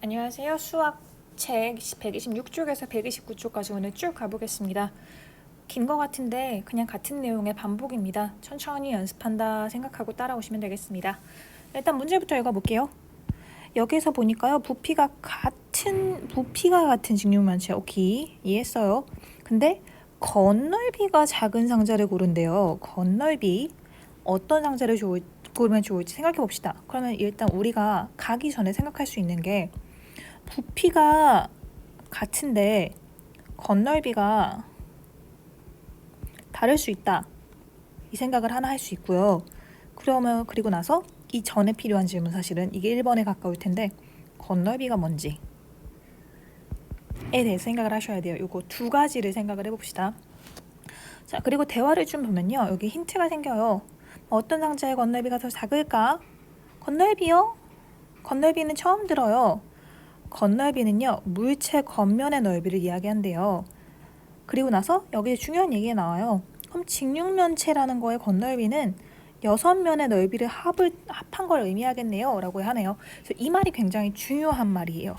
안녕하세요. 수학책 126쪽에서 129쪽까지 오늘 쭉 가보겠습니다. 긴 거 같은데 그냥 같은 내용의 반복입니다. 천천히 연습한다 생각하고 따라오시면 되겠습니다. 일단 문제부터 읽어볼게요. 여기서 보니까요. 부피가 같은 직육면체. 오케이. 이해했어요. 근데 건널비가 작은 상자를 고른대요. 건널비. 어떤 상자를 고르면 좋을지 생각해 봅시다. 그러면 일단 우리가 가기 전에 생각할 수 있는 게 부피가 같은데 건널비가 다를 수 있다. 이 생각을 하나 할 수 있고요. 그리고 나서 이 전에 필요한 질문 사실은 이게 1번에 가까울 텐데 건널비가 뭔지에 대해서 생각을 하셔야 돼요. 요거 두 가지를 생각을 해봅시다. 자, 그리고 대화를 좀 보면요. 여기 힌트가 생겨요. 어떤 상자의 건널비가 더 작을까? 건널비요? 건널비는 처음 들어요. 건널비는요. 물체 겉면의 넓이를 이야기한대요. 그리고 나서 여기에 중요한 얘기가 나와요. 그럼 직육면체라는 거의 건널비는 6면의 넓이를 합한 걸 의미하겠네요. 라고 하네요. 그래서 이 말이 굉장히 중요한 말이에요.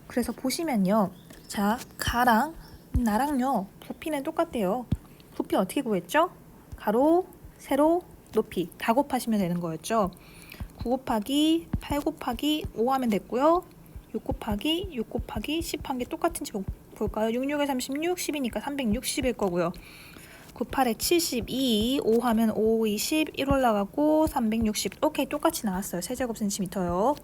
그래서 보시면요. 자, 가랑 나랑요. 부피는 똑같대요. 부피 어떻게 구했죠? 가로, 세로, 높이 다 곱하시면 되는 거였죠. 9 곱하기 8 곱하기 5 하면 됐고요. 6 곱하기 6 곱하기 10 한 게 똑같은지 볼까요? 6, 6에 36, 10이니까 360일 거고요. 9, 8에 72, 5 하면 5, 20, 1 올라가고 360. 오케이, 똑같이 나왔어요. 세제곱 센티미터요.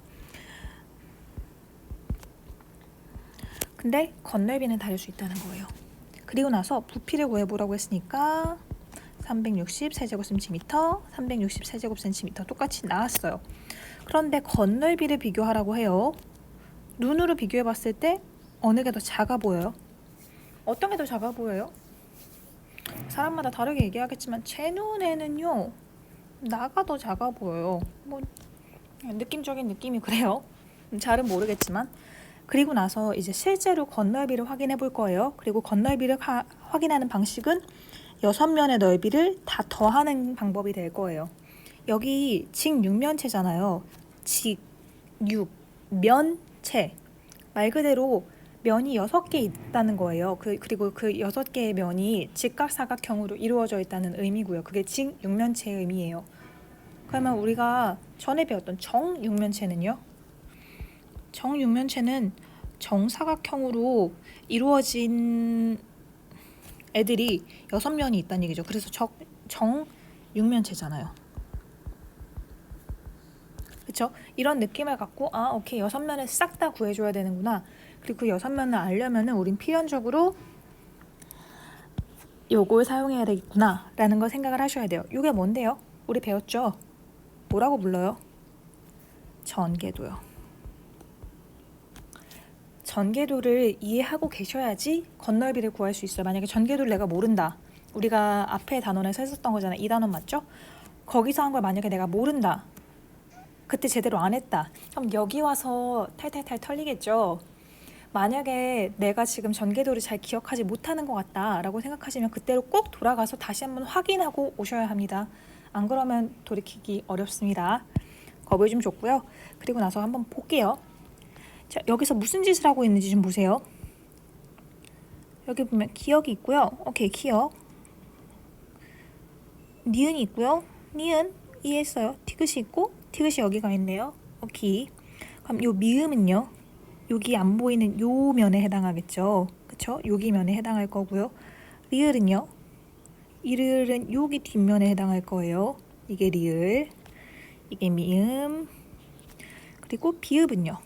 근데 건널비는 다를 수 있다는 거예요. 그리고 나서 부피를 구해보라고 했으니까 360 세제곱 센티미터, 360 세제곱 센티미터 똑같이 나왔어요. 그런데 건널비를 비교하라고 해요. 눈으로 비교해봤을 때 어느 게 더 작아 보여요? 어떤 게 더 작아 보여요? 사람마다 다르게 얘기하겠지만 제 눈에는요. 나가 더 작아 보여요. 뭐 느낌적인 느낌이 그래요. 잘은 모르겠지만. 그리고 나서 이제 실제로 건널비를 확인해 볼 거예요. 그리고 건널비를 확인하는 방식은 6면의 넓이를 다 더하는 방법이 될 거예요. 여기 직육면체잖아요. 직육면체. 말 그대로 면이 6개 있다는 거예요. 그리고 그 6개의 면이 직각사각형으로 이루어져 있다는 의미고요. 그게 직육면체의 의미예요. 그러면 우리가 전에 배웠던 정육면체는요? 정육면체는 정사각형으로 이루어진 애들이 6면이 있다는 얘기죠. 그래서 정육면체잖아요. 그렇죠? 이런 느낌을 갖고 오케이 6면을 싹 다 구해줘야 되는구나. 그리고 그 6면을 알려면은 우린 필연적으로 요걸 사용해야 되겠구나 라는 걸 생각을 하셔야 돼요. 이게 뭔데요? 우리 배웠죠? 뭐라고 불러요? 전개도요. 전개도를 이해하고 계셔야지 건널비를 구할 수 있어요. 만약에 전개도를 내가 모른다. 우리가 앞에 단원에 서 있었던 거잖아요. 이 단원 맞죠? 거기서 한 걸 만약에 내가 모른다. 그때 제대로 안 했다. 그럼 여기 와서 탈탈탈 털리겠죠. 만약에 내가 지금 전개도를 잘 기억하지 못하는 것 같다라고 생각하시면 그때로 꼭 돌아가서 다시 한번 확인하고 오셔야 합니다. 안 그러면 돌이키기 어렵습니다. 겁을 좀 줬고요. 그리고 나서 한번 볼게요. 자, 여기서 무슨 짓을 하고 있는지 좀 보세요. 여기 보면 기억이 있고요. 오케이, 기억. 니은이 있고요. 니은 이해했어요. 티귿이 있고 티귿이 여기가 있네요. 오케이. 그럼 요 미음은요. 여기 안 보이는 요 면에 해당하겠죠. 그쵸? 여기 면에 해당할 거고요. 리을은요. 이을은 여기 뒷면에 해당할 거예요. 이게 리을. 이게 미음. 그리고 비읍은요.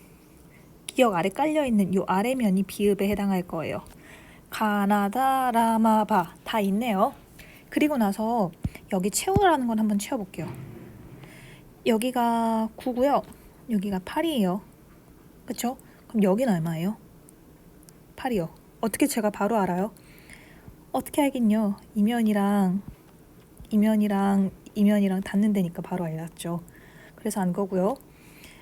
기억 아래 깔려있는 요 아래면이 비읍에 해당할 거예요. 가나다, 라마바 다 있네요. 그리고 나서 여기 채우라는 건 한번 채워볼게요. 여기가 9고요. 여기가 8이에요. 그쵸? 그럼 여긴 얼마예요? 8이요. 어떻게 제가 바로 알아요? 어떻게 알긴요. 이면이랑 닿는 데니까 바로 알았죠. 그래서 안 거고요.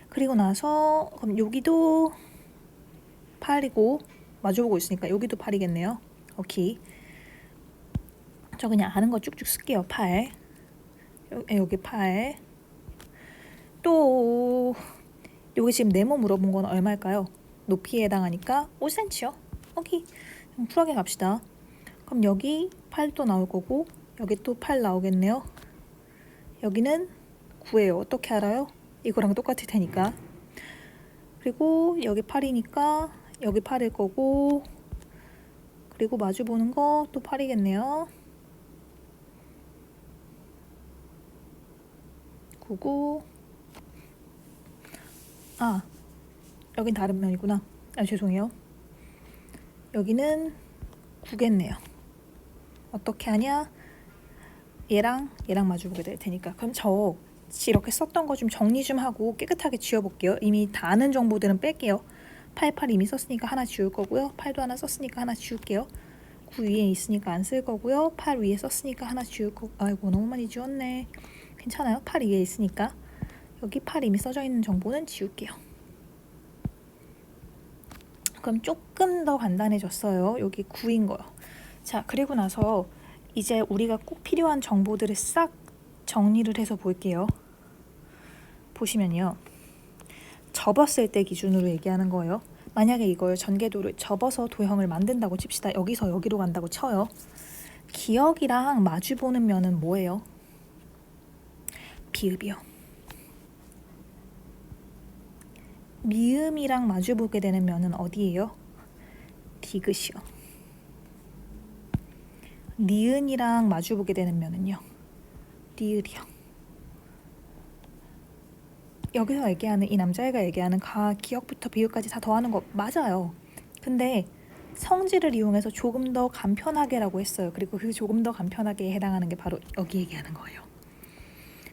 그리고 나서 그럼 여기도 8이고 마주보고 있으니까 여기도 8이겠네요. 오케이. 저 그냥 아는 거 쭉쭉 쓸게요. 8. 여기 8. 또 여기 지금 네모 물어본 건 얼마일까요? 높이에 해당하니까 5cm요. 오케이. 그럼 쿨하게 갑시다. 그럼 여기 8도 나올 거고 여기 또 8 나오겠네요. 여기는 9예요. 어떻게 알아요? 이거랑 똑같을 테니까. 그리고 여기 8이니까 여기 8일 거고, 그리고 마주 보는 거 또 8이겠네요. 9, 9. 여긴 다른 면이구나. 죄송해요. 여기는 9겠네요. 어떻게 하냐? 얘랑 마주 보게 될 테니까. 그럼 저 이렇게 썼던 거 좀 정리 좀 하고 깨끗하게 지워볼게요. 이미 다 아는 정보들은 뺄게요. 8 이미 썼으니까 하나 지울 거고요. 8도 하나 썼으니까 하나 지울게요. 9 위에 있으니까 안 쓸 거고요. 8 위에 썼으니까 하나 지울 거고. 아이고 너무 많이 지웠네. 괜찮아요. 8 위에 있으니까. 여기 8 이미 써져 있는 정보는 지울게요. 그럼 조금 더 간단해졌어요. 여기 9인 거요. 자, 그리고 나서 이제 우리가 꼭 필요한 정보들을 싹 정리를 해서 볼게요. 보시면요. 접었을 때 기준으로 얘기하는 거예요. 만약에 이걸 전개도를 접어서 도형을 만든다고 칩시다. 여기서 여기로 간다고 쳐요. 기역이랑 마주보는 면은 뭐예요? 비읍이요. 미음이랑 마주보게 되는 면은 어디예요? 디귿이요. 니은이랑 마주보게 되는 면은요? 리을이요. 여기서 얘기하는 이 남자애가 얘기하는 기역부터 비읍까지 다 더하는 거 맞아요. 근데 성질을 이용해서 조금 더 간편하게라고 했어요. 그리고 그 조금 더 간편하게에 해당하는 게 바로 여기 얘기하는 거예요.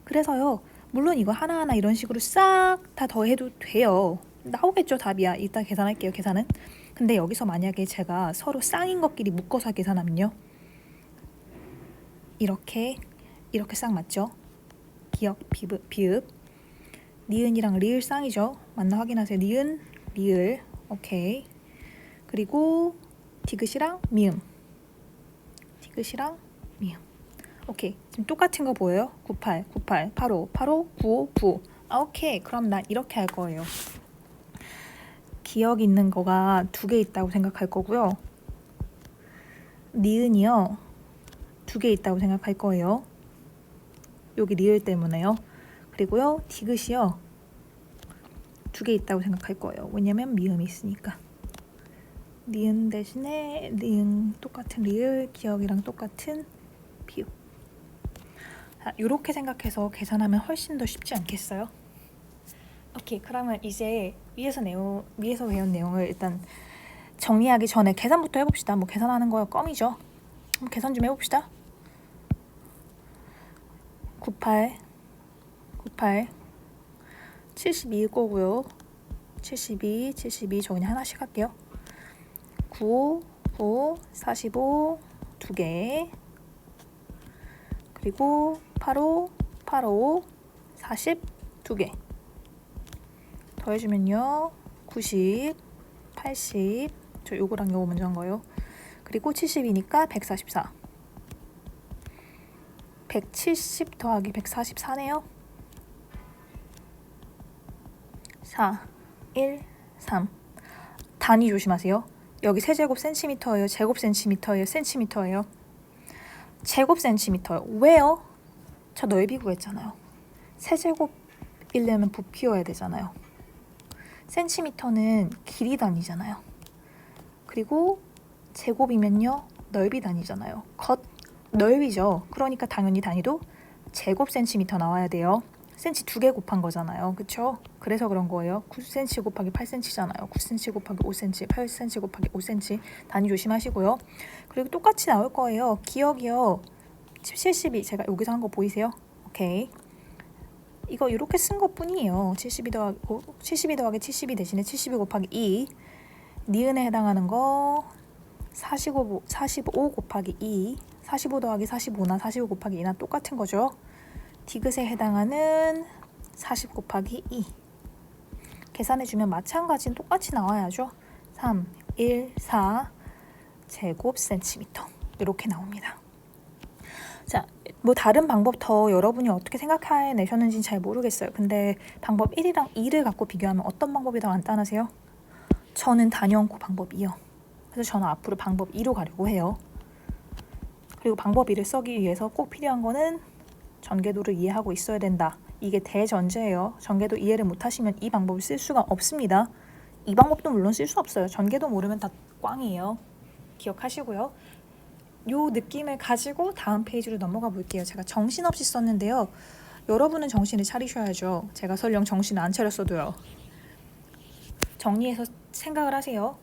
그래서요. 물론 이거 하나하나 이런 식으로 싹 다 더해도 돼요. 나오겠죠, 답이야. 이따 계산할게요, 계산은. 근데 여기서 만약에 제가 서로 쌍인 것끼리 묶어서 계산하면요. 이렇게 싹 맞죠? 기역, 비읍. 니은이랑 리을 쌍이죠. 맞나 확인하세요. 니은, 리을. 오케이. 그리고 디귿이랑 미음. 디귿이랑 미음. 오케이. 지금 똑같은 거 보여요? 98, 85, 95, 9. 오케이. 그럼 난 이렇게 할 거예요. 기역 있는 거가 2개 있다고 생각할 거고요. 니은이요. 2개 있다고 생각할 거예요. 여기 리을 때문에요. 그리고요. 디귿이요. 2개 있다고 생각할 거예요. 왜냐면 미음이 있으니까. 니은 대신에 니은 똑같은 리을, 기역이랑 똑같은 비읍. 자, 이렇게 생각해서 계산하면 훨씬 더 쉽지 않겠어요? 오케이, 그러면 이제 위에서 배운 내용을 일단 정리하기 전에 계산부터 해봅시다. 뭐 계산하는 거야 껌이죠. 한번 계산 좀 해봅시다. 98 72일 거고요. 72 저 그냥 하나씩 할게요. 9 45 2개, 그리고 85 40 2개 더해주면요 90 80, 저 요거랑 요거 먼저 한 거예요. 그리고 70이니까 144. 170 더하기 144네요. 4, 1, 3. 단위 조심하세요. 여기 세제곱 센티미터예요? 제곱 센티미터예요? 센티미터예요? 제곱 센티미터요. 왜요? 저 넓이 구했잖아요. 세제곱이려면 부피여야 되잖아요. 센티미터는 길이 단위잖아요. 그리고 제곱이면요 넓이 단위잖아요. 겉 넓이죠. 그러니까 당연히 단위도 제곱 센티미터 나와야 돼요. 센치 2개 곱한 거잖아요. 그쵸? 그래서 그런 거예요. 9cm 곱하기 8cm잖아요. 9cm 곱하기 5cm, 8cm 곱하기 5cm. 단위 조심하시고요. 그리고 똑같이 나올 거예요. 기억이요. 72 제가 여기서 한 거 보이세요? 오케이. 이거 이렇게 쓴 것뿐이에요. 72 더하기 72 대신에 72 곱하기 2. 니은에 해당하는 거 45 곱하기 2. 45 더하기 45나 45 곱하기 2나 똑같은 거죠. 디귿에 해당하는 40 곱하기 2. 계산해주면 마찬가지는 똑같이 나와야죠. 3, 1, 4 제곱 센티미터 이렇게 나옵니다. 자, 뭐 다른 방법 더 여러분이 어떻게 생각해내셨는지는 잘 모르겠어요. 근데 방법 1이랑 2를 갖고 비교하면 어떤 방법이 더 간단하세요? 저는 단연코 방법 2요. 그래서 저는 앞으로 방법 2로 가려고 해요. 그리고 방법 2를 쓰기 위해서 꼭 필요한 거는 전개도를 이해하고 있어야 된다. 이게 대전제예요. 전개도 이해를 못하시면 이 방법을 쓸 수가 없습니다. 이 방법도 물론 쓸 수 없어요. 전개도 모르면 다 꽝이에요. 기억하시고요. 요 느낌을 가지고 다음 페이지로 넘어가 볼게요. 제가 정신없이 썼는데요. 여러분은 정신을 차리셔야죠. 제가 설령 정신을 안 차렸어도요. 정리해서 생각을 하세요.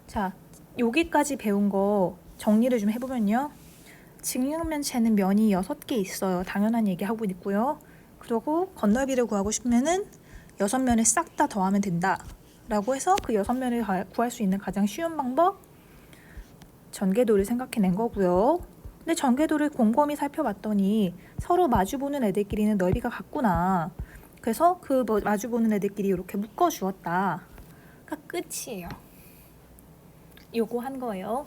자, 여기까지 배운 거 정리를 좀 해보면요. 직육면체는 면이 6개 있어요. 당연한 얘기하고 있고요. 그리고 건널비를 구하고 싶으면은 6면을 싹 다 더하면 된다. 라고 해서 그 6면을 구할 수 있는 가장 쉬운 방법 전개도를 생각해낸 거고요. 근데 전개도를 곰곰이 살펴봤더니 서로 마주보는 애들끼리는 넓이가 같구나. 그래서 그 마주보는 애들끼리 이렇게 묶어주었다. 가 끝이에요. 요거 한 거예요.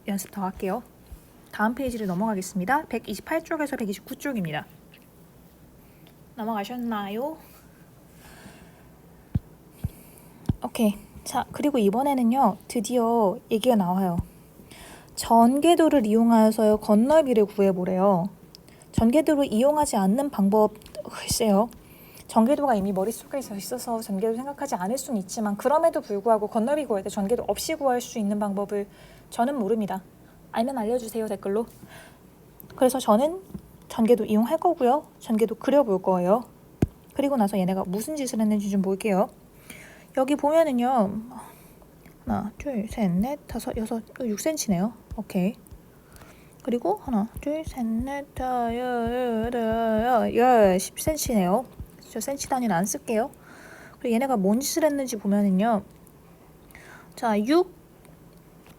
연습 더 할게요. 다음 페이지를 넘어가겠습니다. 128쪽에서 129쪽입니다. 넘어가셨나요? 오케이. 자, 그리고 이번에는요. 드디어 얘기가 나와요. 전개도를 이용하여서 건널비를 구해보래요. 전개도를 이용하지 않는 방법, 글쎄요. 전개도가 이미 머릿속에 있어서 전개도 생각하지 않을 수는 있지만 그럼에도 불구하고 건널비 구할 때 전개도 없이 구할 수 있는 방법을 저는 모릅니다. 알면 알려주세요, 댓글로. 그래서 저는 전개도 이용할 거고요. 전개도 그려볼 거예요. 그리고 나서 얘네가 무슨 짓을 했는지 좀 볼게요. 여기 보면은요. 하나, 둘, 셋, 넷, 다섯, 여섯, 6cm네요. 오케이. 그리고 하나, 둘, 셋, 넷, 다, 열, 10cm네요. 저 cm 단위는 안 쓸게요. 그리고 얘네가 뭔 짓을 했는지 보면은요. 자, 6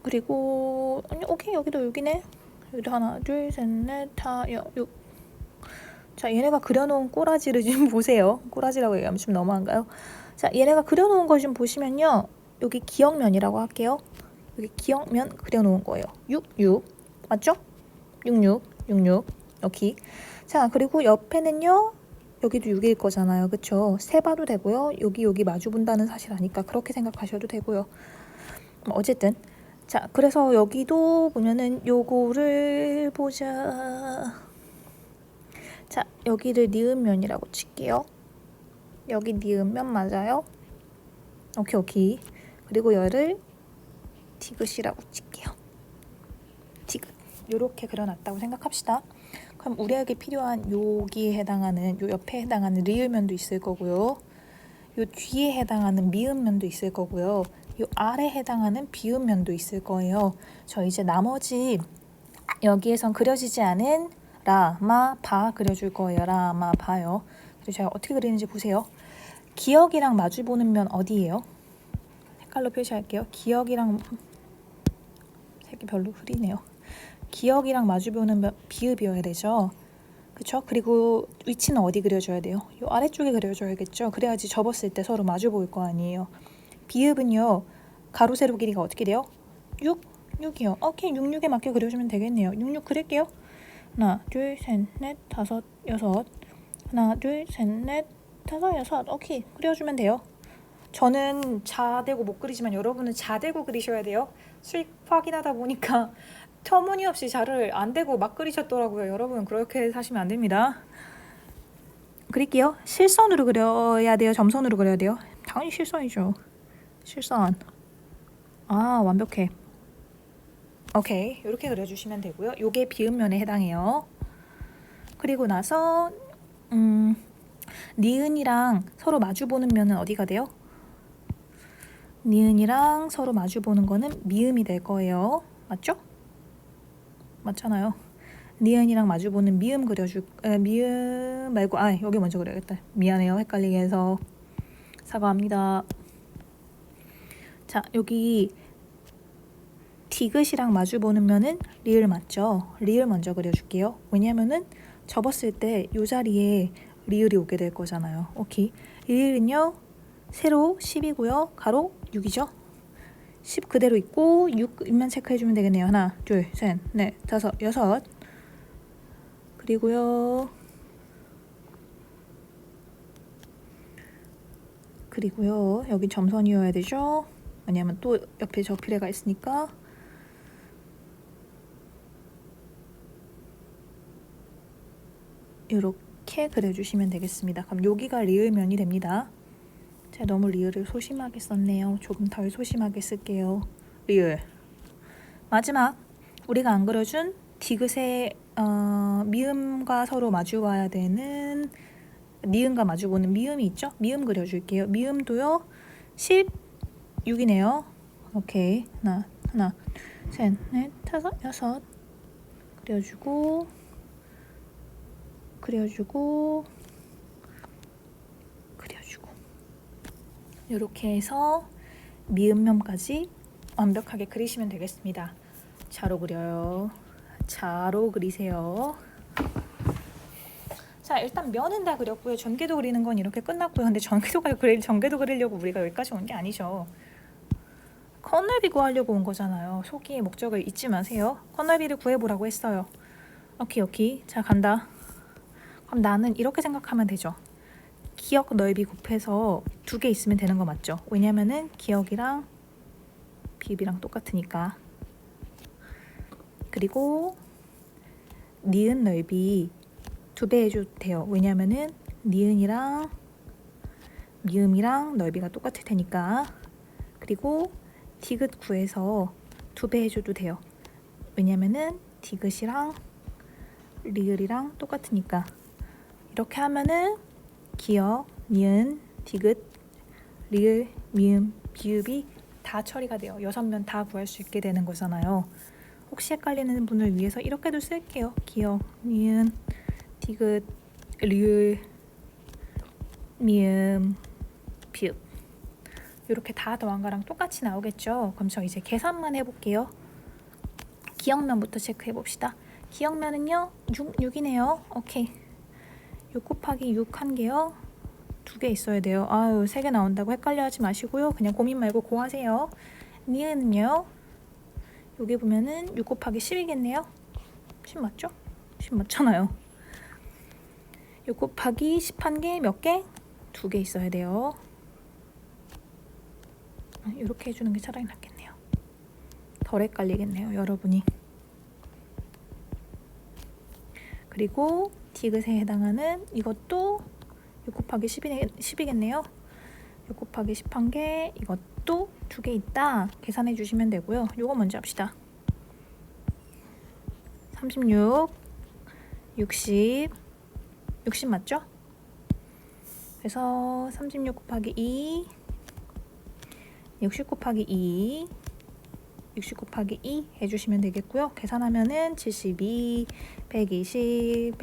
그리고 오케이, 여기도 6이네. 여기도 하나, 둘, 셋, 넷, 다, 6. 자, 얘네가 그려놓은 꼬라지를 좀 보세요. 꼬라지라고 얘기하면 좀 너무한가요? 자, 얘네가 그려놓은 거 좀 보시면요. 여기 기역면이라고 할게요. 여기 기역면 그려놓은 거예요. 6, 6. 맞죠? 6, 6, 6, 6. 오케이. 자, 그리고 옆에는요. 여기도 6일 거잖아요. 그쵸? 세봐도 되고요. 여기 마주 본다는 사실 아니까 그렇게 생각하셔도 되고요. 어쨌든. 자, 그래서 여기도 보면은 요거를 보자. 자, 여기를 니은면이라고 칠게요. 여기 니은면 맞아요? 오케이. 그리고 얘를 디귿이라고 칠게요. 디귿. 요렇게 그려놨다고 생각합시다. 그럼 우리에게 필요한 여기에 해당하는 요 옆에 해당하는 리을면도 있을 거고요. 요 뒤에 해당하는 미음면도 있을 거고요. 요 아래 해당하는 비음면도 있을 거예요. 저 이제 나머지 여기에선 그려지지 않은 라, 마, 바 그려줄 거예요. 라, 마, 바요. 그리고 제가 어떻게 그리는지 보세요. 기역이랑 마주보는 면 어디예요? 색깔로 표시할게요. 기역이랑 색이 별로 흐리네요. 기역이랑 마주보는 면 비읍이어야 되죠. 그쵸? 그리고 위치는 어디 그려줘야 돼요? 요 아래쪽에 그려줘야겠죠. 그래야지 접었을 때 서로 마주 보일 거 아니에요. 비읍은요. 가로 세로 길이가 어떻게 돼요? 6? 6이요. 오케이. 6, 6에 맞게 그려주면 되겠네요. 6, 6 그릴게요. 하나, 둘, 셋, 넷, 다섯, 여섯. 하나, 둘, 셋, 넷, 다섯, 여섯. 오케이. 그려주면 돼요. 저는 자대고 못 그리지만 여러분은 자대고 그리셔야 돼요. 수익 확인하다 보니까 터무니없이 자를 안 대고 막 그리셨더라고요. 여러분 그렇게 사시면 안 됩니다. 그릴게요. 실선으로 그려야 돼요? 점선으로 그려야 돼요? 당연히 실선이죠. 실선. 아, 완벽해. 오케이. 이렇게 그려주시면 되고요. 요게 비읍면에 해당해요. 그리고 나서 니은이랑 서로 마주보는 면은 어디가 돼요? 니은이랑 서로 마주보는 거는 미음이 될 거예요. 맞죠? 맞잖아요. 니은이랑 마주보는 미음 미음 말고 여기 먼저 그려야겠다. 미안해요. 헷갈리게 해서 사과합니다. 자, 여기 디귿이랑 마주보는 면은 리을 맞죠? 리을 먼저 그려줄게요. 왜냐면은 접었을 때 이 자리에 리을이 오게 될 거잖아요. 오케이. 리을은요. 세로 10이고요. 가로 6이죠. 10 그대로 있고 6면 체크해주면 되겠네요. 하나, 둘, 셋, 넷, 다섯, 여섯. 그리고요 여기 점선이어야 되죠. 왜냐면 또 옆에 저피레가 있으니까. 이렇게 그려주시면 되겠습니다. 그럼 여기가 리을면이 됩니다. 제가 너무 리을을 소심하게 썼네요. 조금 덜 소심하게 쓸게요. 리을. 마지막 우리가 안 그려준 디귿의 미음과 서로 마주봐야 되는 니은과 마주보는 미음이 있죠? 미음 그려줄게요. 미음도요 16이네요. 오케이. 하나 셋 넷 다섯 여섯 그려주고 이렇게 해서 미음면까지 완벽하게 그리시면 되겠습니다. 자로 그려요. 자로 그리세요. 자, 일단 면은 다 그렸고요. 전개도 그리는 건 이렇게 끝났고요. 근데 전개도 그리려고 우리가 여기까지 온 게 아니죠. 컷넓이 구하려고 온 거잖아요. 속기의 목적을 잊지 마세요. 컷넓이를 구해보라고 했어요. 오케이. 자, 간다. 그럼 나는 이렇게 생각하면 되죠. 기역 넓이 곱해서 2개 있으면 되는 거 맞죠? 왜냐면은 기역이랑 비읍이랑 똑같으니까. 그리고 니은 넓이 2배 해줘도 돼요. 왜냐면은 니은이랑 미음이랑 넓이가 똑같을 테니까. 그리고 디귿 구해서 2배 해줘도 돼요. 왜냐면은 디귿이랑 리을이랑 똑같으니까. 이렇게 하면은 기역, 니은, 디귿, 리을, 미음, 비읍이 다 처리가 돼요. 6면 다 구할 수 있게 되는 거잖아요. 혹시 헷갈리는 분을 위해서 이렇게도 쓸게요. 기역, 니은, 디귿, 리을, 미음, 비읍. 이렇게 다 더한 거랑 똑같이 나오겠죠. 그럼 저 이제 계산만 해볼게요. 기역면부터 체크해 봅시다. 기역면은요 6이네요. 오케이. 6 곱하기 6 한 개요. 2개 있어야 돼요. 아유 3개 나온다고 헷갈려하지 마시고요. 그냥 고민 말고 고 하세요. 니은은요 여기 보면은 6 곱하기 10이겠네요. 10 맞죠? 10 맞잖아요. 6 곱하기 10 한 개 몇 개? 2개 있어야 돼요. 이렇게 해주는 게 차라리 낫겠네요. 덜 헷갈리겠네요, 여러분이. 그리고 디귿에 해당하는 이것도 6 곱하기 10이겠네요. 6 곱하기 10 한 개, 이것도 2개 있다. 계산해 주시면 되고요. 요거 먼저 합시다. 36, 60 맞죠? 그래서 36 곱하기 2, 60 곱하기 2, 60 곱하기 2 해주시면 되겠고요. 계산하면은 72, 120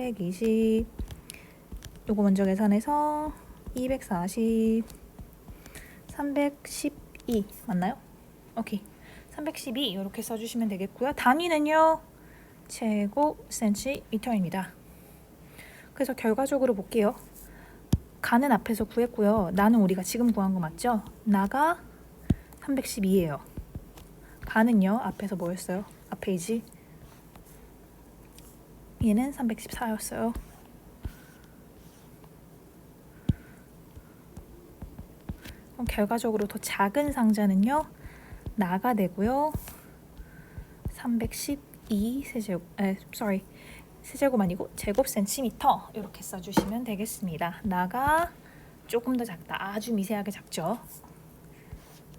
요거 먼저 계산해서 240, 312 맞나요? 오케이. 312 이렇게 써주시면 되겠고요. 단위는요 제곱센티미터입니다. 그래서 결과적으로 볼게요. 가는 앞에서 구했고요. 나는 우리가 지금 구한 거 맞죠? 나가 312예요. 가는요 앞에서 뭐였어요? 앞페이지 얘는 314였어요. 그럼 결과적으로 더 작은 상자는요 나가 되고요. 312 세제곱 아니고 제곱 센티미터 이렇게 써주시면 되겠습니다. 나가 조금 더 작다. 아주 미세하게 작죠.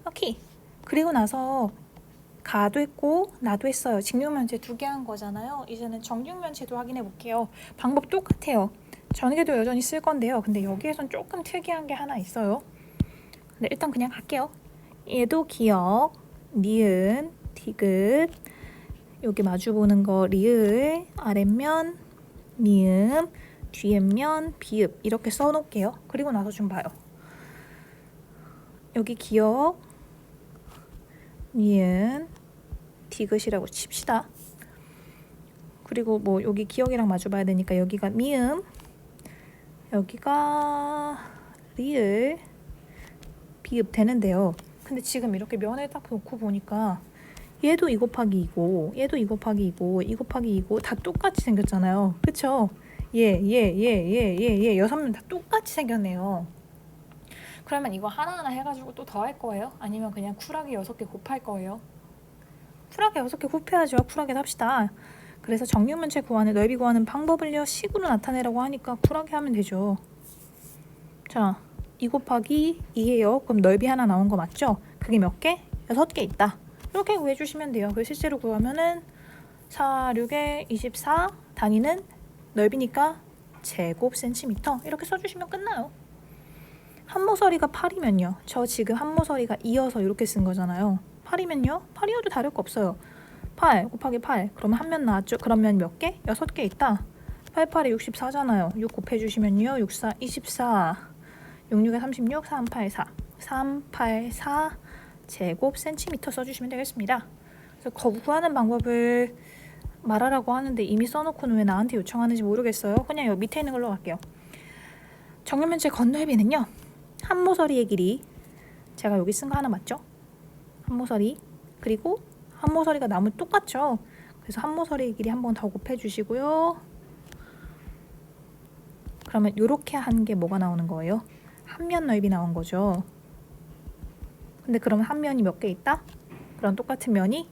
오케이. 그리고 나서 가도 했고 나도 했어요. 직육면체 2개 한 거잖아요. 이제는 정육면체도 확인해 볼게요. 방법 똑같아요. 전개도 여전히 쓸 건데요. 근데 여기에선 조금 특이한 게 하나 있어요. 근데 일단 그냥 할게요. 얘도 기역, 니은, 디귿, 여기 마주보는 거 리을, 아랫면, 미음, 뒤에면, 비읍 이렇게 써놓을게요. 그리고 나서 좀 봐요. 여기 기역, 니은, 디귿이라고 칩시다. 그리고 뭐 여기 기역이랑 마주봐야 되니까 여기가 미음, 여기가 리을, 비읍 되는데요. 근데 지금 이렇게 면을 딱 놓고 보니까 얘도 2 곱하기 2고 얘도 2 곱하기 2고 2 곱하기 2고 다 똑같이 생겼잖아요. 그쵸? 얘 6명 다 똑같이 생겼네요. 그러면 이거 하나하나 해가지고 또 더 할 거예요? 아니면 그냥 쿨하게 6개 곱할 거예요? 쿨하게 6개 곱해야죠. 쿨하게 합시다. 그래서 정육면체 구하는, 넓이 구하는 방법을요 식으로 나타내라고 하니까 쿨하게 하면 되죠. 자, 2 곱하기 2예요. 그럼 넓이 하나 나온 거 맞죠? 그게 몇 개? 6개 있다. 이렇게 구해주시면 돼요. 그래서 실제로 구하면은 4, 6에 24, 단위는 넓이니까 제곱 센티미터 이렇게 써주시면 끝나요. 한모서리가 8이면요. 저 지금 한모서리가 2여서 이렇게 쓴 거잖아요. 8이면요. 8이어도 다를 거 없어요. 8 곱하기 8 그러면 한 면 나왔죠? 그러면 몇 개? 6개 있다. 8, 8에 64잖아요. 6 곱해주시면요. 6, 4, 24 6, 6에 36, 3, 8, 4 3, 8, 4 제곱 센티미터 써주시면 되겠습니다. 그래서 구하는 방법을 말하라고 하는데 이미 써놓고는 왜 나한테 요청하는지 모르겠어요. 그냥 여기 밑에 있는 걸로 갈게요. 정육면체 건넓이는요. 한모서리의 길이 제가 여기 쓴 거 하나 맞죠? 한모서리 그리고 한모서리가 나무 똑같죠? 그래서 한모서리의 길이 한 번 더 곱해주시고요. 그러면 이렇게 한 게 뭐가 나오는 거예요? 한 면 넓이 나온 거죠. 근데 그러면 한 면이 몇 개 있다? 그럼 똑같은 면이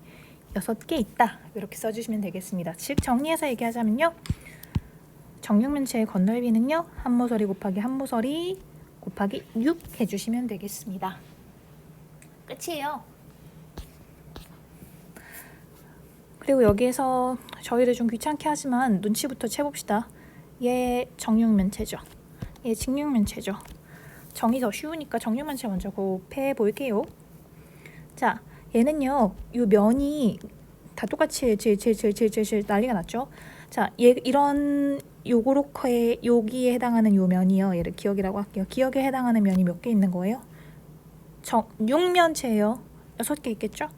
6개 있다. 이렇게 써주시면 되겠습니다. 즉 정리해서 얘기하자면요. 정육면체의 건넓이는요. 한모서리 곱하기 한모서리 곱하기 6 해주시면 되겠습니다. 끝이에요. 그리고 여기에서 저희를 좀 귀찮게 하지만 눈치부터 채봅시다. 얘 정육면체죠. 얘 직육면체죠. 정이 더 쉬우니까 정육면체 먼저 곱해 볼게요. 자, 얘는요. 이 면이 다 똑같이 난리가 났죠. 자, 얘 이런 요렇게 여기에 해당하는 요 면이요. 얘를 기억이라고 할게요. 기억에 해당하는 면이 몇 개 있는 거예요? 정육면체예요. 6개 있겠죠?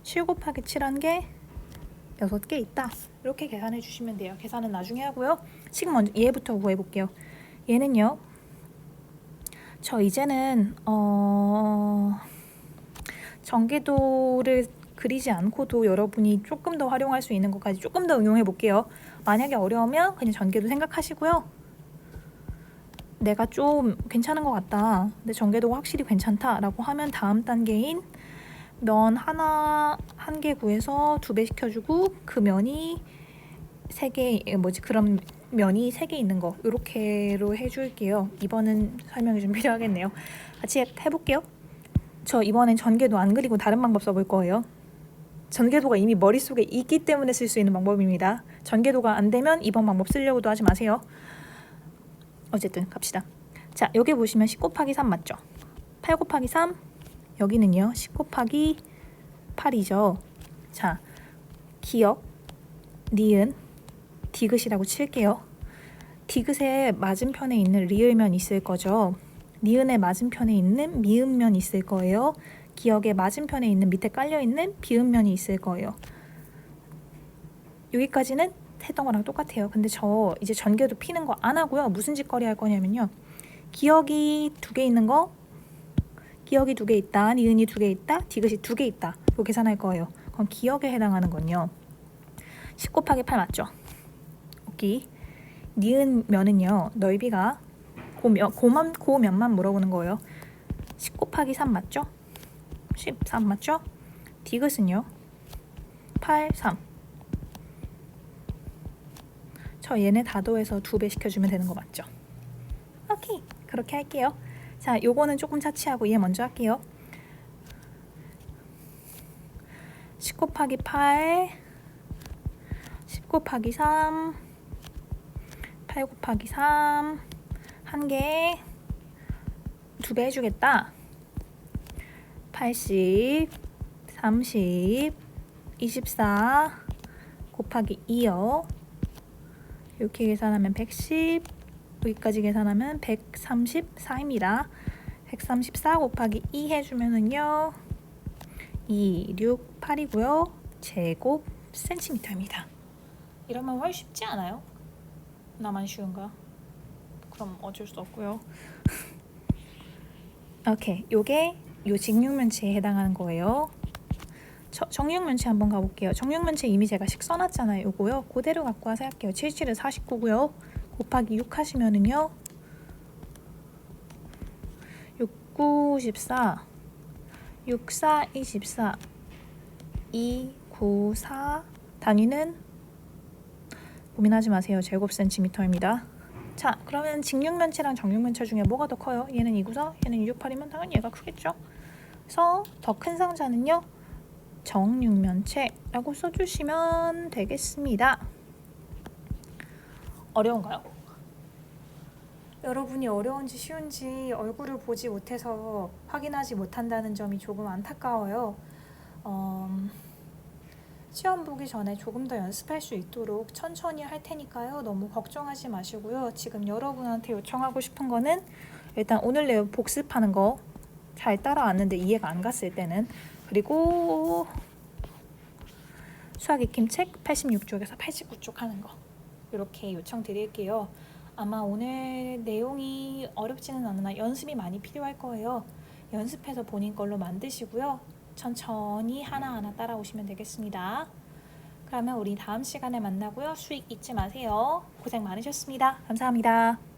7 곱하기 7한 게 6개 있다. 이렇게 계산해 주시면 돼요. 계산은 나중에 하고요. 지금 먼저 얘부터 구해 볼게요. 얘는요. 저 이제는 전개도를 그리지 않고도 여러분이 조금 더 활용할 수 있는 것까지 조금 더 응용해 볼게요. 만약에 어려우면 그냥 전개도 생각하시고요. 내가 좀 괜찮은 것 같다. 근데 전개도가 확실히 괜찮다라고 하면 다음 단계인 면 하나 한 개 구해서 2배 시켜주고 그 면이 3개 그럼 면이 3개 있는 거 이렇게로 해줄게요. 이번은 설명이 좀 필요하겠네요. 같이 해볼게요. 저 이번엔 전개도 안 그리고 다른 방법 써볼 거예요. 전개도가 이미 머릿속에 있기 때문에 쓸 수 있는 방법입니다. 전개도가 안 되면 이번 방법 쓰려고도 하지 마세요. 어쨌든 갑시다. 자, 여기 보시면 10 곱하기 3 맞죠? 8 곱하기 3 여기는요 10 곱하기 8이죠. 자, 기억, 니은, 디귿이라고 칠게요. 디귿의 맞은편에 있는 리을면 있을 거죠. 니은의 맞은편에 있는 미음면 있을 거예요. 기억의 맞은편에 있는 밑에 깔려있는 비음면이 있을 거예요. 여기까지는 했던 거랑 똑같아요. 근데 저 이제 전개도 피는 거 안 하고요. 무슨 짓거리 할 거냐면요. 기억이 2개 있는 거, 기억이 2개 있다, 니은이 2개 있다, 디귿이 2개 있다. 이거 계산할 거예요. 그럼 기억에 해당하는 건요. 10 곱하기 8 맞죠? 오케이. 니은 면은요. 넓이가 고면만 물어보는 거예요. 10 곱하기 3 맞죠? 13 맞죠? 디귿은요. 8, 3. 저 얘네 다 더해서 2배 시켜주면 되는 거 맞죠? 오케이. 그렇게 할게요. 자, 요거는 조금 차치하고 얘 먼저 할게요. 10 곱하기 8 10 곱하기 3 8 곱하기 3 한 개 2배 해주겠다. 80 30 24 곱하기 2요. 이렇게 계산하면 110 여기까지 계산하면 134입니다. 134 곱하기 2 해주면은요 2, 6, 8이고요. 제곱 센티미터입니다. 이러면 훨씬 쉽지 않아요? 나만 쉬운가? 그럼 어쩔 수 없고요. 오케이, 요게 요 직육면체에 해당하는 거예요. 정육면체 한번 가볼게요. 정육면체 이미 제가 식 써놨잖아요. 요거요. 그대로 갖고 와서 할게요. 77은 49고요. 곱하기 6 하시면은요. 6, 9, 14, 6, 4, 24, 2, 9, 4 단위는 고민하지 마세요. 제곱센티미터입니다. 자, 그러면 직육면체랑 정육면체 중에 뭐가 더 커요? 얘는 294, 얘는 268이면 당연히 얘가 크겠죠? 그래서 더 큰 상자는요. 정육면체라고 써주시면 되겠습니다. 어려운가요? 여러분이 어려운지 쉬운지 얼굴을 보지 못해서 확인하지 못한다는 점이 조금 안타까워요. 시험 보기 전에 조금 더 연습할 수 있도록 천천히 할 테니까요. 너무 걱정하지 마시고요. 지금 여러분한테 요청하고 싶은 거는 일단 오늘 내용 복습하는 거 잘 따라왔는데 이해가 안 갔을 때는, 그리고 수학 익힘책 86쪽에서 89쪽 하는 거 이렇게 요청드릴게요. 아마 오늘 내용이 어렵지는 않으나 연습이 많이 필요할 거예요. 연습해서 본인 걸로 만드시고요. 천천히 하나하나 따라오시면 되겠습니다. 그러면 우리 다음 시간에 만나고요. 수익 잊지 마세요. 고생 많으셨습니다. 감사합니다.